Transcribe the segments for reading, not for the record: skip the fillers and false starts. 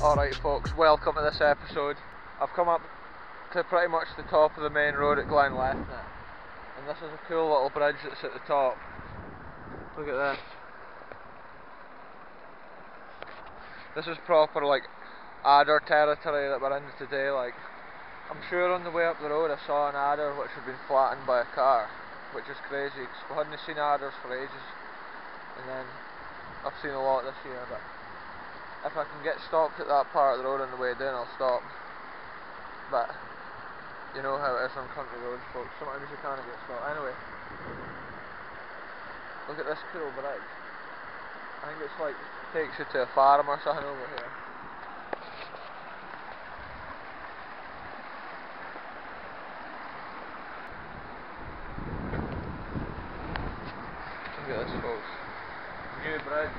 Alright folks, welcome to this episode. I've come up to pretty much the top of the main road at Glenlethna, and this is a cool little bridge that's at the top. Look at this. This is proper like adder territory that we're in today. Like, I'm sure on the way up the road I saw an adder which had been flattened by a car, which is crazy because we hadn't seen adders for ages, and then I've seen a lot this year. But if I can get stopped at that part of the road on the way down, I'll stop. But you know how it is on country roads, folks. Sometimes you can't get stopped. Anyway, look at this cool bridge. I think it's like takes you to a farm or something over here. Look at this, folks. New bridge.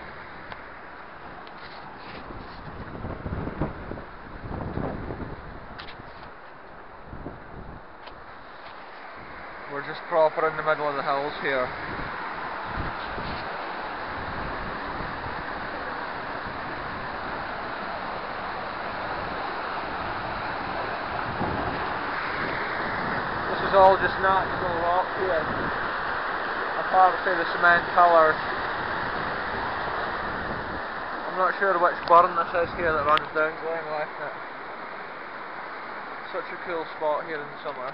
We're just proper in the middle of the hills here. This is all just natural rock here. I can't see the cement pillars. I'm not sure which burn this is here that runs down Glenlethna. Such a cool spot here in the summer.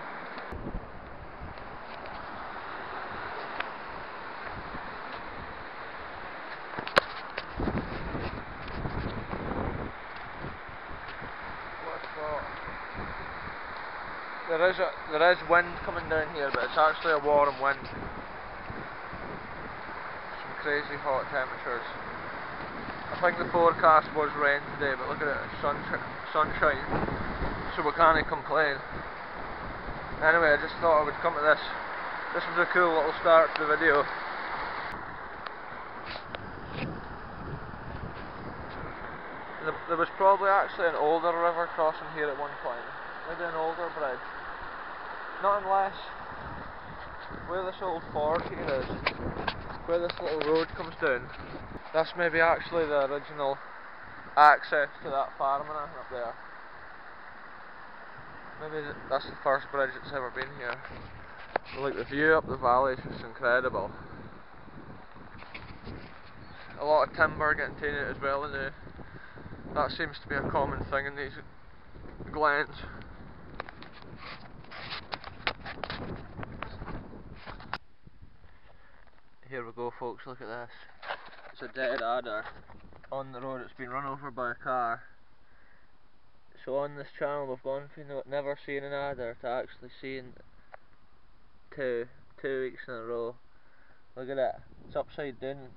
There is wind coming down here, but it's actually a warm wind. Some crazy hot temperatures. I think the forecast was rain today, but look at it, it's sunshine, so we can't complain. Anyway, I just thought I would come to this. This was a cool little start to the video. There was probably actually an older river crossing here at one point. Maybe an older bridge. Not unless where this old ford here is, where this little road comes down, that's maybe actually the original access to that farm and up there. Maybe that's the first bridge that's ever been here. Like, the view up the valley is just incredible. A lot of timber getting taken out as well, and that seems to be a common thing in these glens. Here we go, folks, look at this. It's a dead adder on the road. It's been run over by a car. So on this channel we've gone from never seeing an adder to actually seeing two weeks in a row. Look at it, it's upside down,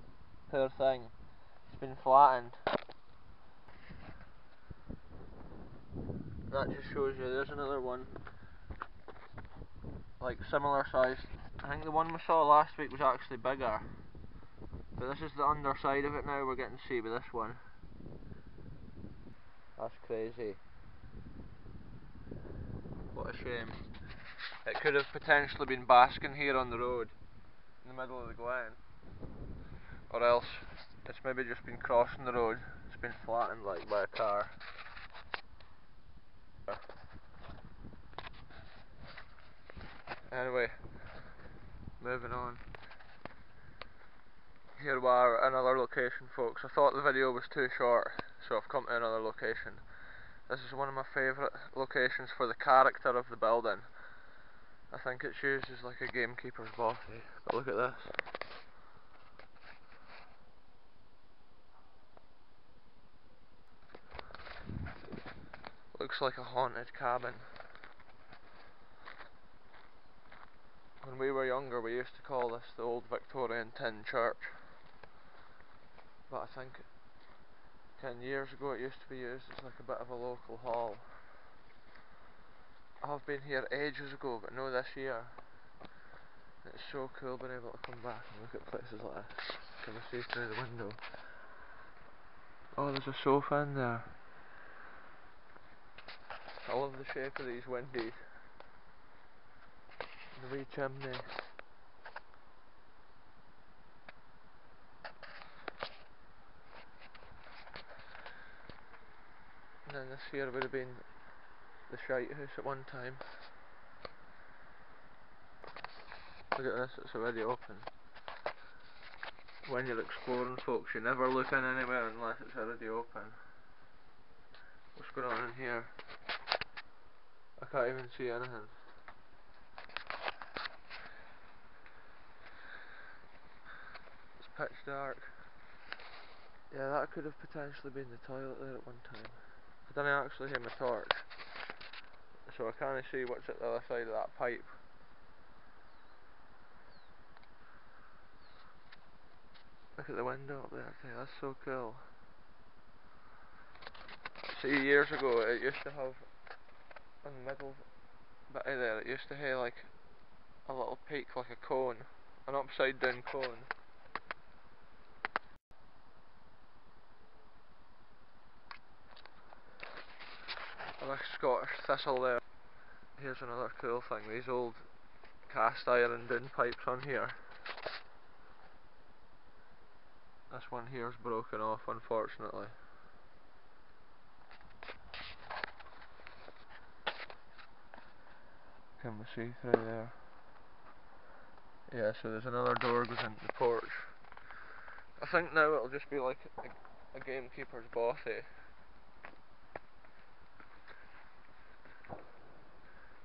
poor thing. It's been flattened. That just shows you there's another one, like similar size. I think the one we saw last week was actually bigger, but this is the underside of it now we're getting to see with this one. That's crazy. What a shame. It could have potentially been basking here on the road in the middle of the glen, or else it's maybe just been crossing the road. It's been flattened like by a car. Anyway, moving on. Here we are at another location, folks. I thought the video was too short, so I've come to another location. This is one of my favourite locations for the character of the building. I think it's used as like a gamekeeper's bothy, but look at this. Looks like a haunted cabin. When we were younger we used to call this the old Victorian tin church, but I think 10 years ago it used to be used as like a bit of a local hall. I've been here ages ago, but no this year. It's so cool being able to come back and look at places like this. Can I see through the window? Oh, there's a sofa in there. I love the shape of these windows. The wee chimney. then this here would have been the shite house at one time. Look at this, it's already open. When you're exploring, folks, you never look in anywhere unless it's already open. What's going on in here? I can't even see anything. It's pitch dark. Yeah, that could have potentially been the toilet there at one time. I didn't actually have my torch, so I can't see what's at the other side of that pipe. Look at the window up there, that's so cool. See, years ago it used to have, in the middle bit of there, it used to have like a little peak, like a cone, an upside down cone. A big Scottish thistle there. Here's another cool thing, these old cast iron down pipes on here. This one here's broken off, unfortunately. Can we see through there? Yeah, so there's another door goes into the porch. I think now it'll just be like a gamekeeper's bothy.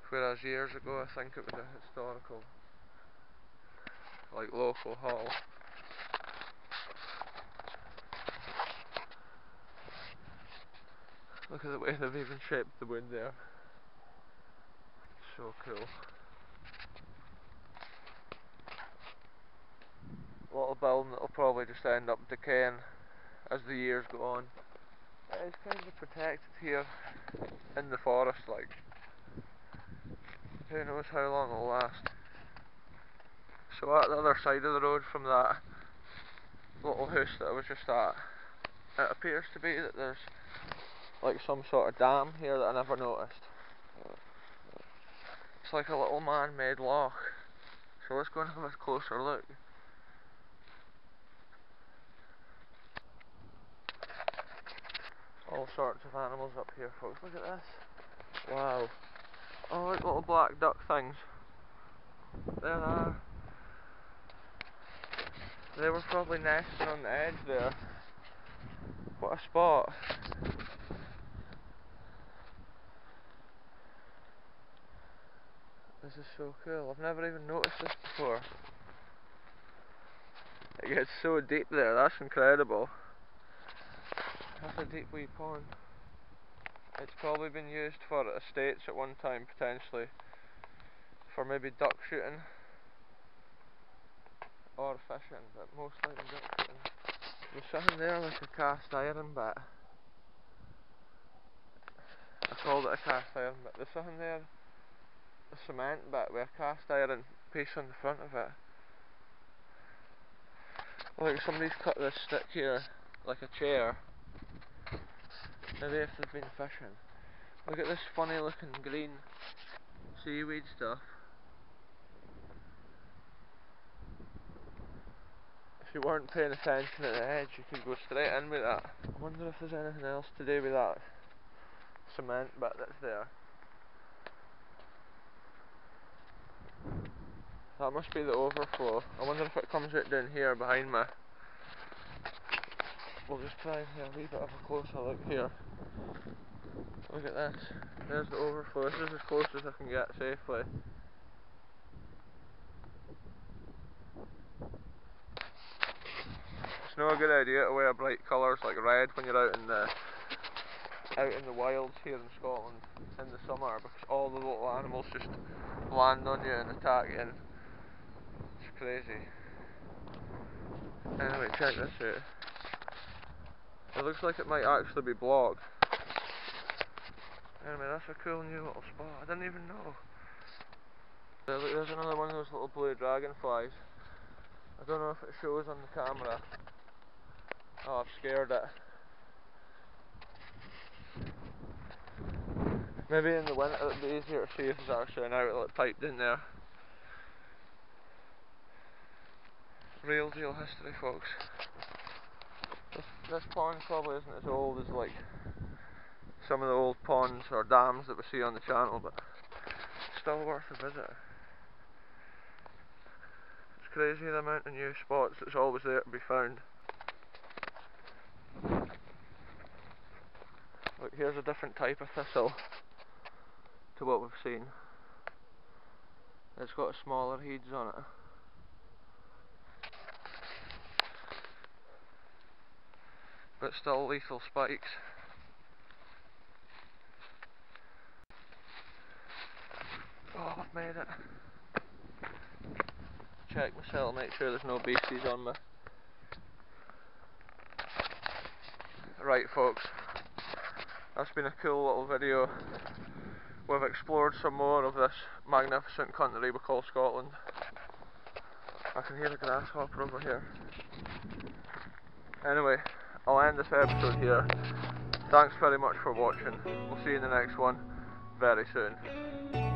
Whereas years ago I think it was a historical, like local hall. Look at the way they've even shaped the wood there. So cool. A little building that'll probably just end up decaying as the years go on. It is kind of protected here in the forest, like. Who knows how long it'll last. So at the other side of the road from that little house that I was just at, it appears to be that there's like some sort of dam here that I never noticed. It's like a little man-made loch. So let's go and have a closer look. All sorts of animals up here, folks. Look at this. Wow. Oh, look, little black duck things. There they are. They were probably nesting on the edge there. What a spot. This is so cool. I've never even noticed this before. It gets so deep there, that's incredible. That's a deep wee pond. It's probably been used for estates at one time, potentially. For maybe duck shooting. Or fishing, but most likely duck shooting. There's something there like a cast iron bit. I called it a cast iron bit. There's something there, a cement bit with a cast iron piece on the front of it. Like somebody's cut this stick here, like a chair. Maybe if they've been fishing. Look at this funny looking green seaweed stuff. If you weren't paying attention at the edge, you could go straight in with that. I wonder if there's anything else to do with that cement bit that's there. That must be the overflow. I wonder if it comes out down here behind me. We'll just try and have a wee bit of a closer look here. Look at this. There's the overflow. This is as close as I can get safely. It's not a good idea to wear bright colours like red when you're out in the wilds here in Scotland in the summer, because all the little animals just land on you and attack you. And it's crazy. Anyway, check this out. It looks like it might actually be blocked. Anyway, that's a cool new little spot. I didn't even know. There's another one of those little blue dragonflies. I don't know if it shows on the camera. Oh, I've scared it. Maybe in the winter it'd be easier to see if there's actually an outlet piped in there. Real deal history, folks. This pond probably isn't as old as like some of the old ponds or dams that we see on the channel, but still worth a visit. It's crazy the amount of new spots that's always there to be found. Look, here's a different type of thistle to what we've seen. It's got smaller heads on it. But still lethal spikes. Oh, I've made it. Check myself, make sure there's no beasties on me. Right folks, that's been a cool little video. We've explored some more of this magnificent country we call Scotland. I can hear the grasshopper over here. Anyway, I'll end this episode here. Thanks very much for watching. We'll see you in the next one very soon.